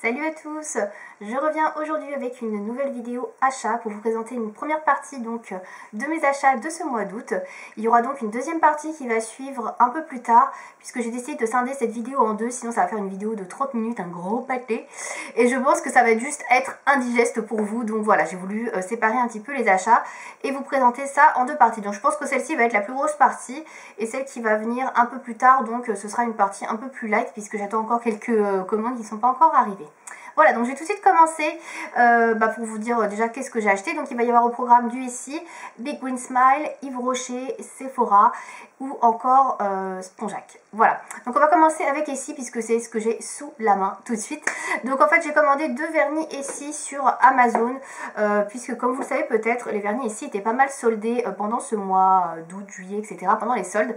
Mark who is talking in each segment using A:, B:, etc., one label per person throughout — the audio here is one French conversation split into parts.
A: Salut à tous, je reviens aujourd'hui avec une nouvelle vidéo achat pour vous présenter une première partie donc de mes achats de ce mois d'août. Il y aura donc une deuxième partie qui va suivre un peu plus tard puisque j'ai décidé de scinder cette vidéo en deux, sinon ça va faire une vidéo de 30 minutes, un gros pâté. Et je pense que ça va juste être indigeste pour vous, donc voilà, j'ai voulu séparer un petit peu les achats et vous présenter ça en deux parties. Donc je pense que celle-ci va être la plus grosse partie et celle qui va venir un peu plus tard, donc ce sera une partie un peu plus light puisque j'attends encore quelques commandes qui ne sont pas encore arrivées. Voilà, donc je vais tout de suite commencer pour vous dire déjà qu'est-ce que j'ai acheté. Donc il va y avoir au programme du Essie, Big Green Smile, Yves Rocher, Sephora ou encore Spongeac. Voilà, donc on va commencer avec Essie puisque c'est ce que j'ai sous la main tout de suite. Donc en fait j'ai commandé deux vernis Essie sur Amazon puisque comme vous le savez peut-être, les vernis Essie étaient pas mal soldés pendant ce mois d'août, juillet, etc. pendant les soldes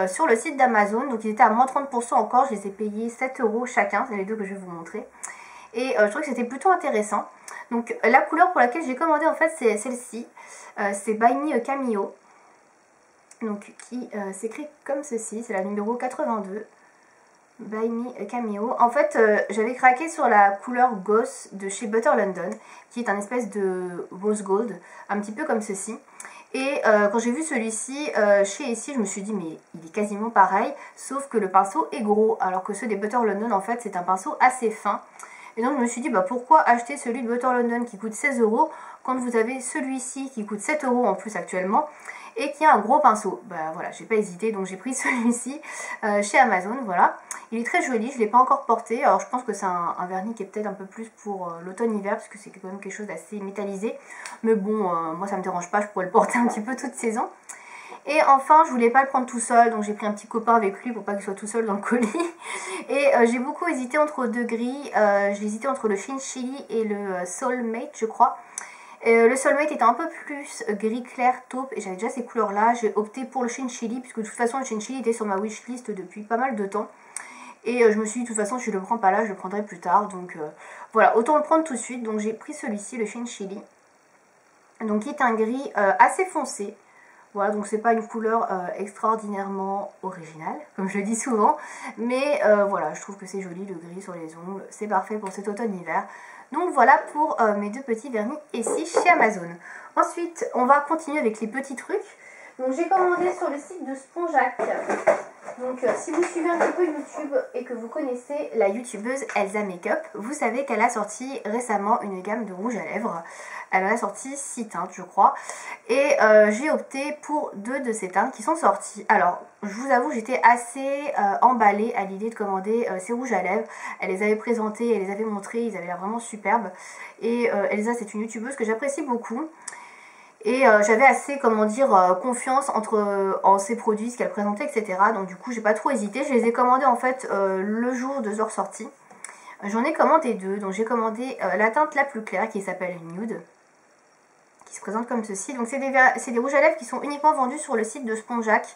A: sur le site d'Amazon. Donc ils étaient à moins 30% encore, je les ai payés 7 € chacun, c'est les deux que je vais vous montrer. Et je trouve que c'était plutôt intéressant. Donc la couleur pour laquelle j'ai commandé en fait c'est celle-ci. C'est By Me Cameo. Donc qui s'écrit comme ceci. C'est la numéro 82. By Me Cameo. En fait j'avais craqué sur la couleur Ghost de chez Butter London. Qui est un espèce de rose gold. Un petit peu comme ceci. Et quand j'ai vu celui-ci chez Essie, je me suis dit mais il est quasiment pareil. Sauf que le pinceau est gros. Alors que ceux des Butter London en fait c'est un pinceau assez fin. Et donc je me suis dit pourquoi acheter celui de Butter London qui coûte 16 € quand vous avez celui-ci qui coûte 7 € en plus actuellement et qui a un gros pinceau. Voilà, j'ai pas hésité, donc j'ai pris celui-ci chez Amazon, voilà. Il est très joli, je l'ai pas encore porté, alors je pense que c'est un vernis qui est peut-être un peu plus pour l'automne-hiver parce que c'est quand même quelque chose d'assez métallisé. Mais bon, moi ça me dérange pas, je pourrais le porter un petit peu toute saison. Et enfin, je voulais pas le prendre tout seul, donc j'ai pris un petit copain avec lui pour pas qu'il soit tout seul dans le colis. Et j'ai beaucoup hésité entre deux gris. J'ai hésité entre le Chinchilli et le Soulmate, je crois. Le Soulmate était un peu plus gris clair taupe et j'avais déjà ces couleurs-là. J'ai opté pour le Chinchilli puisque de toute façon le Chinchilli était sur ma wishlist depuis pas mal de temps. Et je me suis dit de toute façon, si je le prends pas là, je le prendrai plus tard. Donc voilà, autant le prendre tout de suite. Donc j'ai pris celui-ci, le Chinchilli. Donc qui est un gris assez foncé. Voilà, donc c'est pas une couleur extraordinairement originale, comme je le dis souvent, mais voilà, je trouve que c'est joli, le gris sur les ongles, c'est parfait pour cet automne-hiver. Donc voilà pour mes deux petits vernis Essie chez Amazon. Ensuite, on va continuer avec les petits trucs. Donc j'ai commandé sur le site de Spongeac. Donc si vous suivez un petit peu YouTube et que vous connaissez la youtubeuse Elsa Makeup, vous savez qu'elle a sorti récemment une gamme de rouge à lèvres. Elle en a sorti 6 teintes je crois. Et j'ai opté pour 2 de ces teintes qui sont sorties. Alors je vous avoue j'étais assez emballée à l'idée de commander ces rouges à lèvres. Elle les avait présentés, elle les avait montrés, ils avaient l'air vraiment superbes. Et Elsa c'est une youtubeuse que j'apprécie beaucoup. Et j'avais assez, comment dire, confiance en ces produits, ce qu'elle présentait, etc. Donc du coup, j'ai pas trop hésité. Je les ai commandés en fait le jour de leur sortie. J'en ai commandé 2. Donc j'ai commandé la teinte la plus claire qui s'appelle Nude, qui se présente comme ceci. Donc c'est des rouges à lèvres qui sont uniquement vendus sur le site de Spongeac.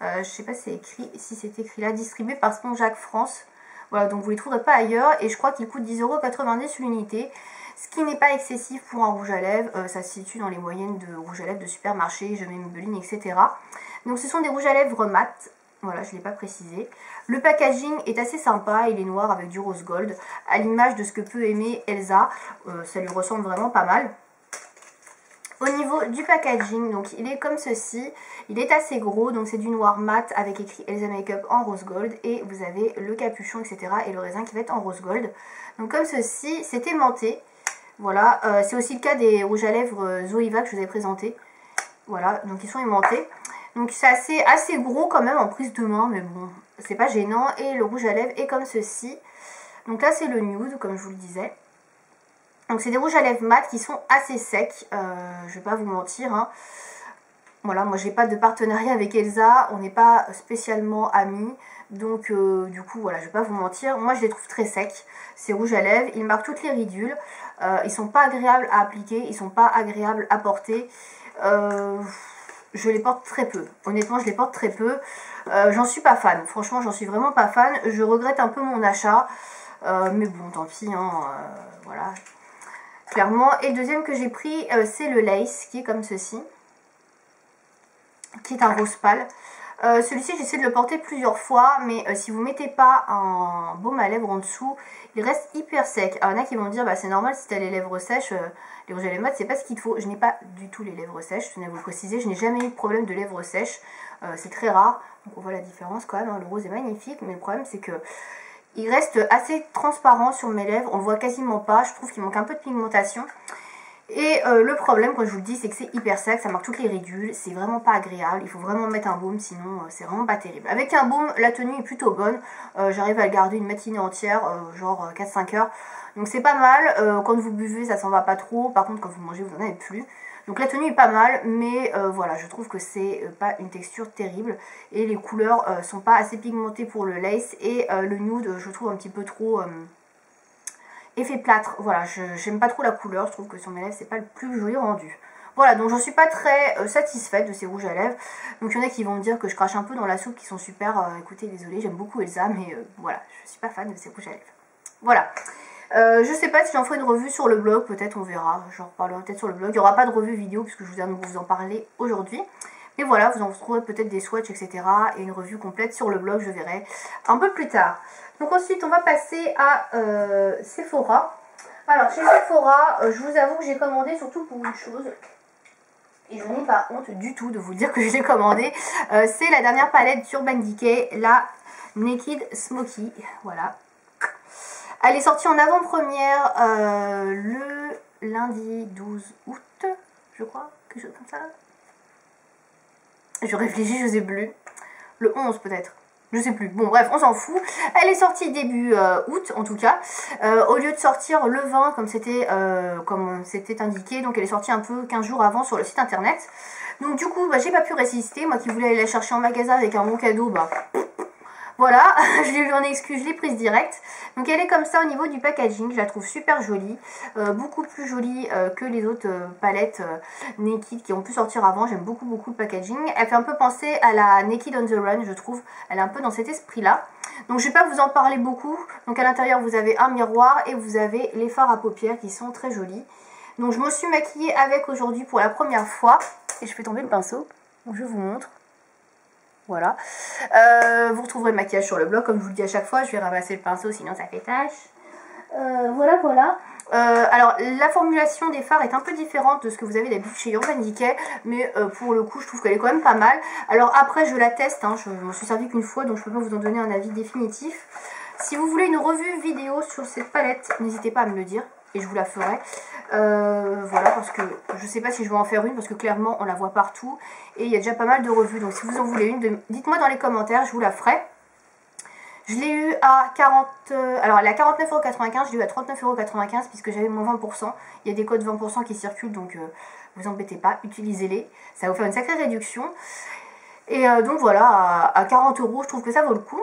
A: Je sais pas si c'est écrit là, distribué par Spongeac France. Voilà, donc vous les trouverez pas ailleurs. Et je crois qu'ils coûtent 10,90 € l'unité. Ce qui n'est pas excessif pour un rouge à lèvres, ça se situe dans les moyennes de rouge à lèvres de supermarché, je mets Maybelline, etc. Donc ce sont des rouges à lèvres mat, voilà, je ne l'ai pas précisé. Le packaging est assez sympa, il est noir avec du rose gold, à l'image de ce que peut aimer Elsa, ça lui ressemble vraiment pas mal. Au niveau du packaging, donc il est comme ceci, il est assez gros, donc c'est du noir mat avec écrit Elsa Makeup en rose gold et vous avez le capuchon, etc. et le raisin qui va être en rose gold. Donc comme ceci, c'est aimanté. Voilà, c'est aussi le cas des rouges à lèvres Zoeva que je vous ai présenté. Voilà, donc ils sont aimantés. Donc c'est assez gros quand même en prise de main, mais bon, c'est pas gênant. Et le rouge à lèvres est comme ceci. Donc là c'est le nude, comme je vous le disais. Donc c'est des rouges à lèvres mat qui sont assez secs, je vais pas vous mentir. Hein. Voilà, moi j'ai pas de partenariat avec Elsa, on n'est pas spécialement amis. Donc du coup voilà, je vais pas vous mentir, moi je les trouve très secs, ces rouges à lèvres, ils marquent toutes les ridules, ils sont pas agréables à appliquer, ils sont pas agréables à porter, je les porte très peu, honnêtement je les porte très peu, j'en suis pas fan, franchement j'en suis vraiment pas fan, je regrette un peu mon achat, mais bon tant pis, hein, voilà, clairement. Et le deuxième que j'ai pris c'est le Lace qui est comme ceci, qui est un rose pâle. Celui-ci j'essaie de le porter plusieurs fois, mais si vous mettez pas un baume à lèvres en dessous, il reste hyper sec. Alors il y en a qui vont me dire bah c'est normal si t'as les lèvres sèches, les rouges à lèvres mat c'est pas ce qu'il faut. Je n'ai pas du tout les lèvres sèches, je tenais à vous le préciser, je n'ai jamais eu de problème de lèvres sèches, c'est très rare. Donc on voit la différence quand même, hein. Le rose est magnifique, mais le problème c'est que il reste assez transparent sur mes lèvres, on le voit quasiment pas, je trouve qu'il manque un peu de pigmentation. Et le problème, quand je vous le dis, c'est que c'est hyper sec, ça marque toutes les ridules, c'est vraiment pas agréable, il faut vraiment mettre un baume, sinon c'est vraiment pas terrible. Avec un baume, la tenue est plutôt bonne, j'arrive à le garder une matinée entière, genre 4-5 heures, donc c'est pas mal. Quand vous buvez, ça s'en va pas trop, par contre quand vous mangez, vous en avez plus. Donc la tenue est pas mal, mais voilà, je trouve que c'est pas une texture terrible, et les couleurs sont pas assez pigmentées pour le lace, et le nude, je trouve un petit peu trop... effet plâtre, voilà, j'aime pas trop la couleur, je trouve que sur mes lèvres c'est pas le plus joli rendu. Voilà, donc j'en suis pas très satisfaite de ces rouges à lèvres. Donc il y en a qui vont me dire que je crache un peu dans la soupe, qui sont super. Écoutez, désolée, j'aime beaucoup Elsa, mais voilà, je suis pas fan de ces rouges à lèvres. Voilà. Je sais pas si j'en ferai une revue sur le blog, peut-être on verra, j'en reparlerai peut-être sur le blog. Il n'y aura pas de revue vidéo puisque je viens de vous en parler aujourd'hui. Mais voilà, vous en trouverez peut-être des swatchs, etc. Et une revue complète sur le blog, je verrai un peu plus tard. Donc ensuite, on va passer à Sephora. Alors, chez Sephora, je vous avoue que j'ai commandé surtout pour une chose. Et je n'ai pas honte du tout de vous dire que je l'ai commandé. C'est la dernière palette d'Urban Decay, la Naked Smoky. Voilà. Elle est sortie en avant-première le lundi 12 août, je crois. Quelque chose comme ça. Je réfléchis, je sais plus. Le 11 peut-être. Je sais plus. Bon bref, on s'en fout. Elle est sortie début août en tout cas. Au lieu de sortir le 20 comme c'était indiqué. Donc elle est sortie un peu 15 jours avant sur le site internet. Donc du coup, bah, j'ai pas pu résister. Moi qui voulais aller la chercher en magasin avec un bon cadeau, bah... Voilà, je l'ai eu en excuse, je l'ai prise direct. Donc elle est comme ça au niveau du packaging, je la trouve super jolie. Beaucoup plus jolie que les autres palettes Naked qui ont pu sortir avant. J'aime beaucoup le packaging. Elle fait un peu penser à la Naked on the Run, je trouve. Elle est un peu dans cet esprit-là. Donc je vais pas vous en parler beaucoup. Donc à l'intérieur vous avez un miroir et vous avez les fards à paupières qui sont très jolis. Donc je me suis maquillée avec aujourd'hui pour la première fois. Et je fais tomber le pinceau, donc je vous montre. Voilà. Vous retrouverez le maquillage sur le blog, comme je vous le dis à chaque fois. Je vais ramasser le pinceau, sinon ça fait tache. Voilà. Alors, la formulation des fards est un peu différente de ce que vous avez d'habitude chez Urban Decay. Mais pour le coup, je trouve qu'elle est quand même pas mal. Alors après, je la teste. Hein, je m'en suis servi qu'une fois, donc je peux pas vous en donner un avis définitif. Si vous voulez une revue vidéo sur cette palette, n'hésitez pas à me le dire. Et je vous la ferai. Voilà, parce que je sais pas si je vais en faire une, parce que clairement on la voit partout et il y a déjà pas mal de revues. Donc si vous en voulez une, dites-moi dans les commentaires, je vous la ferai. Je l'ai eu à 40, alors elle est à 49,95 €, je l'ai eu à 39,95 € puisque j'avais mon 20%. Il y a des codes 20% qui circulent, donc vous embêtez pas, utilisez-les, ça va vous faire une sacrée réduction. Et donc voilà, à 40 €, je trouve que ça vaut le coup.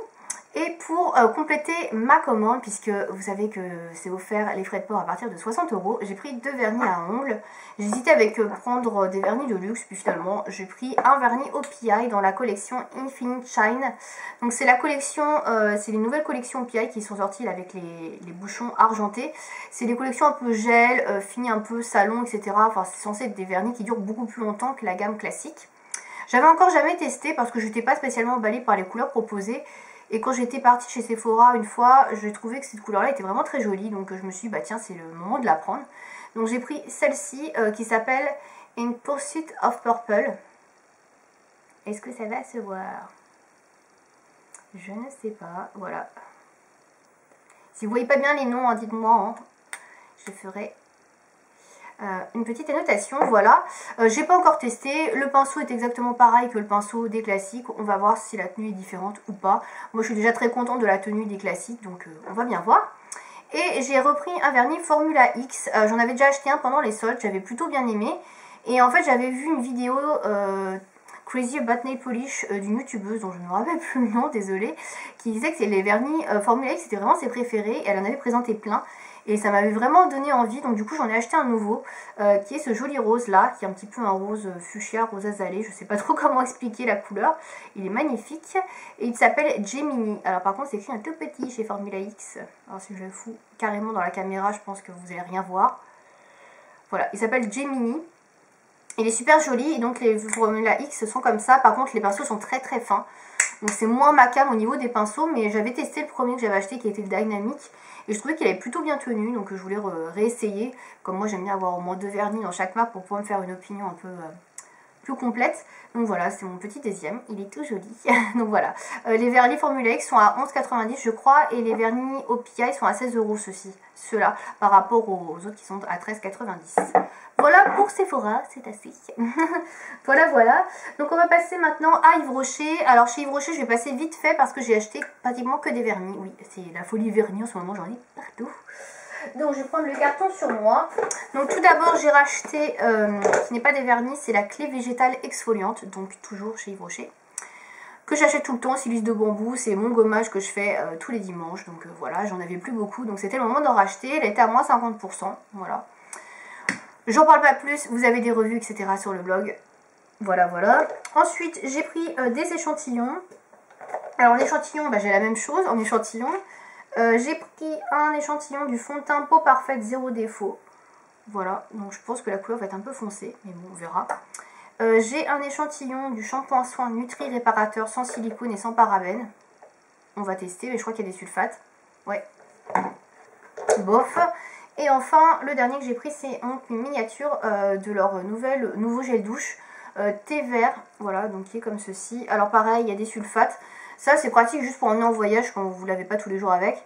A: Et pour compléter ma commande, puisque vous savez que c'est offert les frais de port à partir de 60 €, j'ai pris 2 vernis à ongles. J'hésitais avec prendre des vernis de luxe, puis finalement j'ai pris un vernis OPI dans la collection Infinite Shine. Donc c'est la collection, c'est les nouvelles collections OPI qui sont sorties là, avec les bouchons argentés. C'est des collections un peu gel, fini un peu salon, etc. Enfin c'est censé être des vernis qui durent beaucoup plus longtemps que la gamme classique. J'avais encore jamais testé parce que je n'étais pas spécialement emballée par les couleurs proposées. Et quand j'étais partie chez Sephora une fois, j'ai trouvé que cette couleur-là était vraiment très jolie. Donc je me suis dit, bah tiens, c'est le moment de la prendre. Donc j'ai pris celle-ci qui s'appelle In Pursuit of Purple. Est-ce que ça va se voir? Je ne sais pas, voilà. Si vous voyez pas bien les noms, hein, dites-moi. Hein. Je ferai une petite annotation, voilà. J'ai pas encore testé, le pinceau est exactement pareil que le pinceau des classiques, on va voir si la tenue est différente ou pas. Moi je suis déjà très contente de la tenue des classiques, donc on va bien voir. Et j'ai repris un vernis Formula X, j'en avais déjà acheté un pendant les soldes, j'avais plutôt bien aimé. Et en fait j'avais vu une vidéo Crazy About Nail Polish d'une youtubeuse dont je ne me rappelle plus le nom, désolée, qui disait que les vernis Formula X c'était vraiment ses préférés, et elle en avait présenté plein. Et ça m'avait vraiment donné envie, donc du coup j'en ai acheté un nouveau, qui est ce joli rose là, qui est un petit peu un rose fuchsia, rose azalé, je sais pas trop comment expliquer la couleur, il est magnifique, et il s'appelle Gemini. Alors par contre c'est écrit un tout petit chez Formula X, alors si je le fous carrément dans la caméra je pense que vous allez rien voir. Voilà, il s'appelle Gemini, Il est super joli et donc les Formula X sont comme ça. Par contre les pinceaux sont très très fins. Donc c'est moins ma came au niveau des pinceaux. Mais j'avais testé le premier que j'avais acheté qui était le Dynamic. Et je trouvais qu'il avait plutôt bien tenu. Donc je voulais réessayer. Comme moi j'aime bien avoir au moins 2 vernis dans chaque marque pour pouvoir me faire une opinion un peu plus complète. Donc voilà, c'est mon petit deuxième. Il est tout joli. Donc voilà. Les vernis Formula X sont à 11,90 je crois. Et les vernis OPI sont à 16 € ceux-là. Par rapport aux autres qui sont à 13,90. Voilà pour Sephora, c'est assez. Voilà. Donc on va passer maintenant à Yves Rocher. Alors chez Yves Rocher, je vais passer vite fait parce que j'ai acheté pratiquement que des vernis. Oui, c'est la folie vernis en ce moment, j'en ai partout. Donc je vais prendre le carton sur moi. Donc tout d'abord, j'ai racheté, ce n'est pas des vernis, c'est la clé végétale exfoliante. Donc toujours chez Yves Rocher. Que j'achète tout le temps, silice de bambou, c'est mon gommage que je fais tous les dimanches. Donc voilà, j'en avais plus beaucoup, donc c'était le moment d'en racheter. Elle était à moins 50%, voilà. J'en parle pas plus, vous avez des revues, etc. sur le blog. Voilà. Ensuite, j'ai pris des échantillons. Alors, l'échantillon, j'ai la même chose en échantillon. J'ai pris un échantillon du fond de teint Peau Parfaite 0 défaut. Voilà, donc je pense que la couleur va être un peu foncée, mais bon, on verra. J'ai un échantillon du shampoing soin Nutri Réparateur sans silicone et sans parabènes. On va tester, mais je crois qu'il y a des sulfates. Ouais. Bof. Et enfin, le dernier que j'ai pris, c'est une miniature de leur nouveau gel douche thé vert. Voilà, donc qui est comme ceci. Alors pareil, il y a des sulfates. Ça, c'est pratique juste pour emmener en voyage quand vous ne l'avez pas tous les jours avec.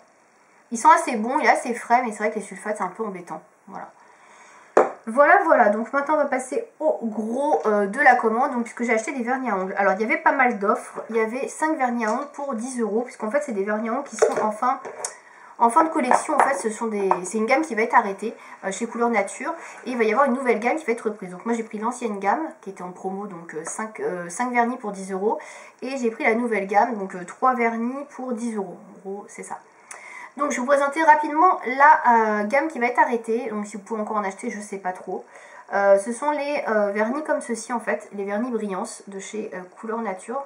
A: Ils sont assez bons, il est assez frais, mais c'est vrai que les sulfates, c'est un peu embêtant. Voilà. Donc maintenant, on va passer au gros de la commande. Donc, puisque j'ai acheté des vernis à ongles. Alors, il y avait pas mal d'offres. Il y avait 5 vernis à ongles pour 10 €. Puisqu'en fait, c'est des vernis à ongles qui sont en fin de collection. En fait, c'est une gamme qui va être arrêtée chez Couleur Nature. Et il va y avoir une nouvelle gamme qui va être reprise. Donc moi, j'ai pris l'ancienne gamme qui était en promo. Donc 5 vernis pour 10 €. Et j'ai pris la nouvelle gamme. Donc 3 vernis pour 10 €. En gros, c'est ça. Donc je vais vous présenter rapidement la gamme qui va être arrêtée. Donc si vous pouvez encore en acheter, je sais pas trop. Ce sont les vernis comme ceci en fait. Les vernis Brillance de chez Couleur Nature.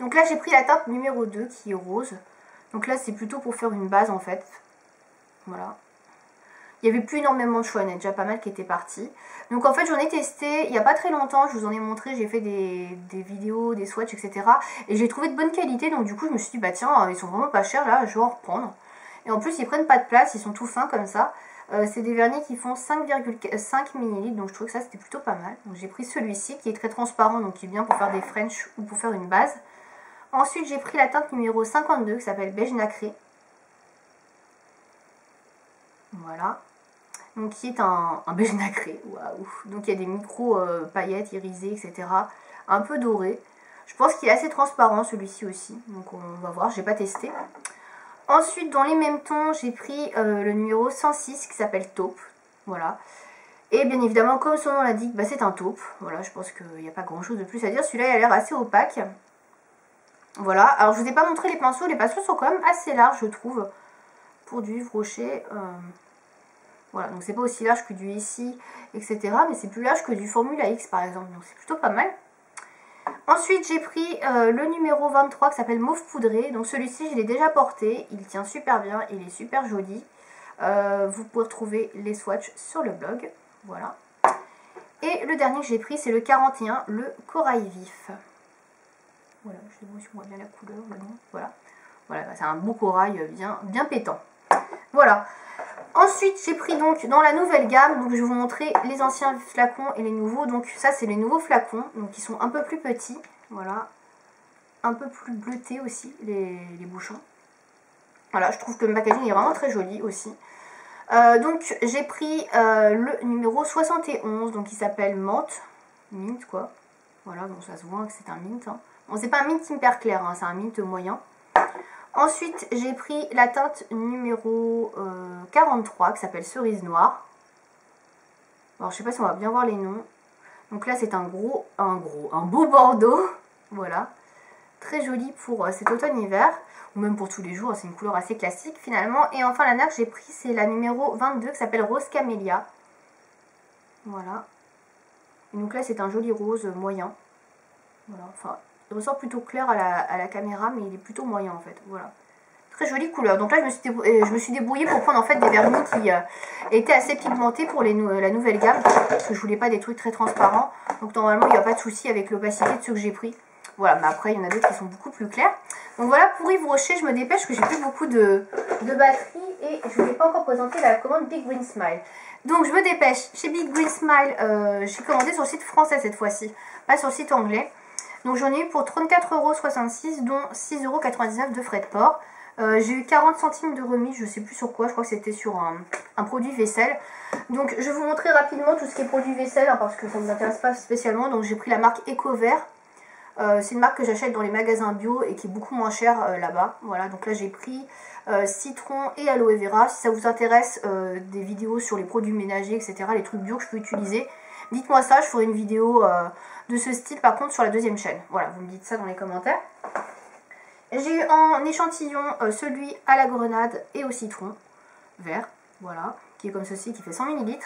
A: Donc là, j'ai pris la teinte numéro 2 qui est rose. Donc là, c'est plutôt pour faire une base en fait. Voilà. Il n'y avait plus énormément de choix, il y en a déjà pas mal qui étaient partis. Donc en fait, j'en ai testé il n'y a pas très longtemps, je vous en ai montré, j'ai fait des vidéos, des swatchs, etc. Et j'ai trouvé de bonne qualité, donc du coup, je me suis dit, bah tiens, ils sont vraiment pas chers là, je vais en reprendre. Et en plus, ils prennent pas de place, ils sont tout fins comme ça. C'est des vernis qui font 5,5 ml, donc je trouve que ça c'était plutôt pas mal. Donc j'ai pris celui-ci qui est très transparent, donc qui est bien pour faire des French ou pour faire une base. Ensuite, j'ai pris la teinte numéro 52 qui s'appelle Beige Nacré. Voilà. Donc qui est un beige nacré. Waouh. Donc il y a des micro paillettes irisées, etc. Un peu doré. Je pense qu'il est assez transparent celui-ci aussi. Donc on va voir, j'ai pas testé. Ensuite, dans les mêmes tons, j'ai pris le numéro 106 qui s'appelle Taupe. Voilà. Et bien évidemment, comme son nom l'indique, c'est un taupe. Voilà, je pense qu'il n'y a pas grand chose de plus à dire. Celui-là, il a l'air assez opaque. Voilà. Alors, je vous ai pas montré les pinceaux. Les pinceaux sont quand même assez larges, je trouve. Pour du Yves Rocher. Voilà, donc c'est pas aussi large que du ici, etc. Mais c'est plus large que du Formula X, par exemple. Donc c'est plutôt pas mal. Ensuite, j'ai pris le numéro 23 qui s'appelle Mauve Poudré. Donc celui-ci, je l'ai déjà porté. Il tient super bien. Il est super joli. Vous pouvez retrouver les swatchs sur le blog. Voilà. Et le dernier que j'ai pris, c'est le 41, le Corail Vif. Voilà, je sais pas si on voit bien la couleur, le nom. Voilà, c'est un beau corail bien pétant. Voilà. Ensuite, j'ai pris donc dans la nouvelle gamme, donc je vais vous montrer les anciens flacons et les nouveaux. Donc ça, c'est les nouveaux flacons, donc ils sont un peu plus petits, voilà. Un peu plus bleutés aussi, les bouchons. Voilà, je trouve que le packaging est vraiment très joli aussi. Donc j'ai pris le numéro 71, donc il s'appelle Menthe, mint quoi. Voilà, bon ça se voit que c'est un mint. Hein. Bon, c'est pas un mint hyper clair, hein, c'est un mint moyen. Ensuite, j'ai pris la teinte numéro 43 qui s'appelle Cerise Noire. Alors, je sais pas si on va bien voir les noms. Donc là, c'est un beau bordeaux. Voilà. Très joli pour cet automne-hiver. Ou même pour tous les jours. C'est une couleur assez classique finalement. Et enfin, la dernière que j'ai pris, c'est la numéro 22 qui s'appelle Rose Camélia. Voilà. Et donc là, c'est un joli rose moyen. Voilà. Enfin, il ressort plutôt clair à la caméra, mais il est plutôt moyen en fait. Voilà. très jolie couleur. Donc là je me suis débrouillée pour prendre en fait des vernis qui étaient assez pigmentés pour la nouvelle gamme, parce que je voulais pas des trucs très transparents. Donc normalement il n'y a pas de souci avec l'opacité de ceux que j'ai pris. Voilà, mais après il y en a d'autres qui sont beaucoup plus clairs. Donc voilà, pour Yves Rocher, je me dépêche que j'ai plus beaucoup de batterie et je ne vous ai pas encore présenté la commande Big Green Smile. Donc je me dépêche, chez Big Green Smile, j'ai commandé sur le site français cette fois-ci, pas sur le site anglais. Donc j'en ai eu pour 34,66 €, dont 6,99 € de frais de port. J'ai eu 40 centimes de remise, je sais plus sur quoi, je crois que c'était sur un produit vaisselle. Donc je vais vous montrer rapidement tout ce qui est produit vaisselle, hein, parce que ça ne vous intéresse pas spécialement. Donc j'ai pris la marque Ecovert. C'est une marque que j'achète dans les magasins bio et qui est beaucoup moins chère là-bas. Voilà, donc là j'ai pris citron et aloe vera. Si ça vous intéresse des vidéos sur les produits ménagers, etc., les trucs bio que je peux utiliser, dites-moi ça, je ferai une vidéo de ce style par contre sur la deuxième chaîne. Voilà, vous me dites ça dans les commentaires. J'ai eu en échantillon celui à la grenade et au citron vert, voilà, qui est comme ceci, qui fait 100 ml.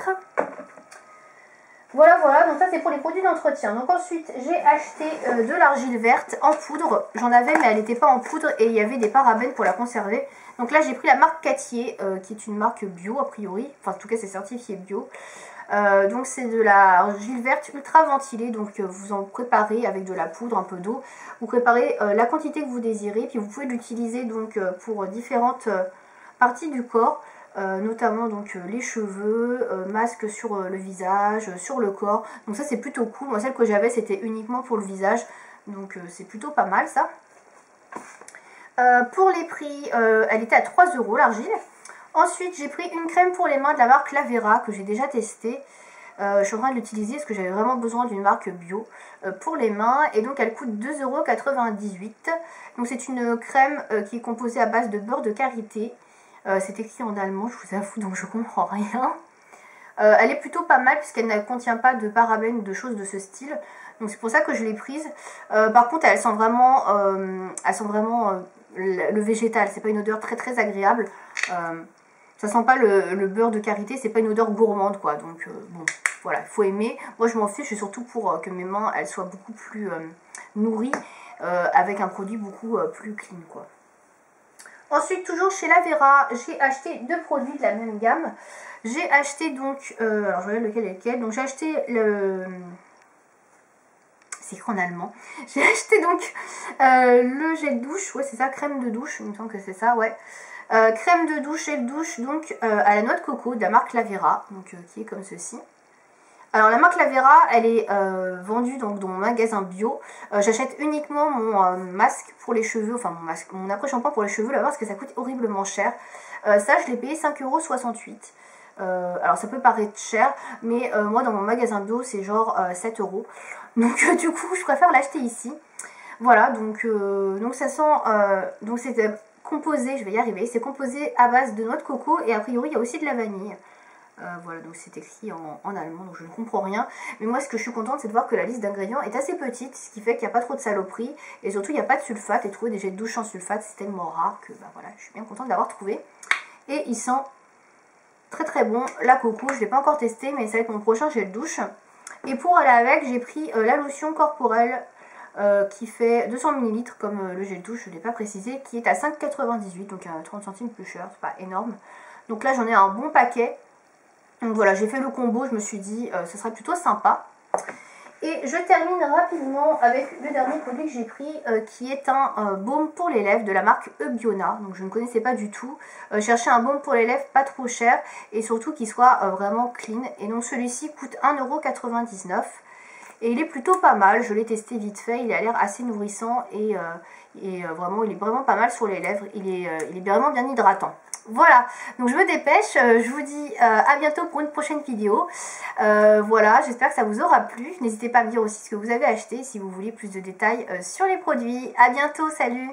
A: Voilà, voilà, donc ça c'est pour les produits d'entretien. Donc ensuite, j'ai acheté de l'argile verte en poudre. J'en avais, mais elle n'était pas en poudre et il y avait des parabènes pour la conserver. Donc là, j'ai pris la marque Cattier, qui est une marque bio a priori. Enfin, en tout cas, c'est certifié bio. Donc c'est de l'argile verte ultra ventilée. Donc vous en préparez avec de la poudre, un peu d'eau. Vous préparez la quantité que vous désirez. Puis vous pouvez l'utiliser donc pour différentes parties du corps. Notamment donc les cheveux, masque sur le visage, sur le corps. Donc ça c'est plutôt cool. Moi celle que j'avais c'était uniquement pour le visage. Donc c'est plutôt pas mal ça. Pour les prix, elle était à 3 € l'argile. Ensuite j'ai pris une crème pour les mains de la marque Lavera que j'ai déjà testée. Je suis en train de l'utiliser parce que j'avais vraiment besoin d'une marque bio pour les mains. Et donc elle coûte 2,98 €. Donc c'est une crème qui est composée à base de beurre de karité. C'est écrit en allemand, je vous avoue, donc je comprends rien. Elle est plutôt pas mal puisqu'elle ne contient pas de parabènes ou de choses de ce style. Donc c'est pour ça que je l'ai prise. Par contre, elle sent vraiment, le végétal. C'est pas une odeur très très agréable. Ça sent pas le beurre de karité, c'est pas une odeur gourmande quoi. Donc bon, voilà, il faut aimer. Moi je m'en fiche, c'est surtout pour que mes mains elles soient beaucoup plus nourries avec un produit beaucoup plus clean quoi. Ensuite, toujours chez Lavera, j'ai acheté deux produits de la même gamme. J'ai acheté donc, alors je regarde lequel est lequel. Donc j'ai acheté le, c'est écrit en allemand. J'ai acheté donc le gel douche, ouais c'est ça, crème de douche, il me semble que c'est ça, ouais. Crème de douche, gel douche, donc à la noix de coco de la marque Lavera, donc qui est comme ceci. Alors la marque Lavera, elle est vendue donc dans mon magasin bio. J'achète uniquement mon masque pour les cheveux, enfin mon après-shampoing pour les cheveux là-bas parce que ça coûte horriblement cher. Ça je l'ai payé 5,68 €. Alors ça peut paraître cher, mais moi dans mon magasin bio c'est genre 7 €. Donc du coup je préfère l'acheter ici. Voilà, donc ça sent, donc c'est composé, je vais y arriver, c'est composé à base de noix de coco et a priori il y a aussi de la vanille. Voilà, donc c'est écrit en allemand, donc je ne comprends rien. Mais moi, ce que je suis contente, c'est de voir que la liste d'ingrédients est assez petite, ce qui fait qu'il n'y a pas trop de saloperies. Et surtout, il n'y a pas de sulfate. Et trouver des gels de douche sans sulfate, c'est tellement rare que bah, voilà, je suis bien contente d'avoir trouvé. Et il sent très très bon. La coco, je ne l'ai pas encore testé, mais ça va être mon prochain gel douche. Et pour aller avec, j'ai pris la lotion corporelle qui fait 200 ml, comme le gel douche, je ne l'ai pas précisé, qui est à 5,98 €, donc 30 centimes plus cher, c'est pas énorme. Donc là, j'en ai un bon paquet. Donc voilà, j'ai fait le combo, je me suis dit ce serait plutôt sympa. Et je termine rapidement avec le dernier produit que j'ai pris qui est un baume pour les lèvres de la marque Eubiona. Donc je ne connaissais pas du tout. Chercher un baume pour les lèvres pas trop cher et surtout qui soit vraiment clean. Et donc celui-ci coûte 1,99 € et il est plutôt pas mal. Je l'ai testé vite fait, il a l'air assez nourrissant et vraiment il est vraiment pas mal sur les lèvres. Il est vraiment bien hydratant. Voilà, donc je me dépêche, je vous dis à bientôt pour une prochaine vidéo. Voilà, j'espère que ça vous aura plu. N'hésitez pas à me dire aussi ce que vous avez acheté si vous voulez plus de détails sur les produits. À bientôt, salut!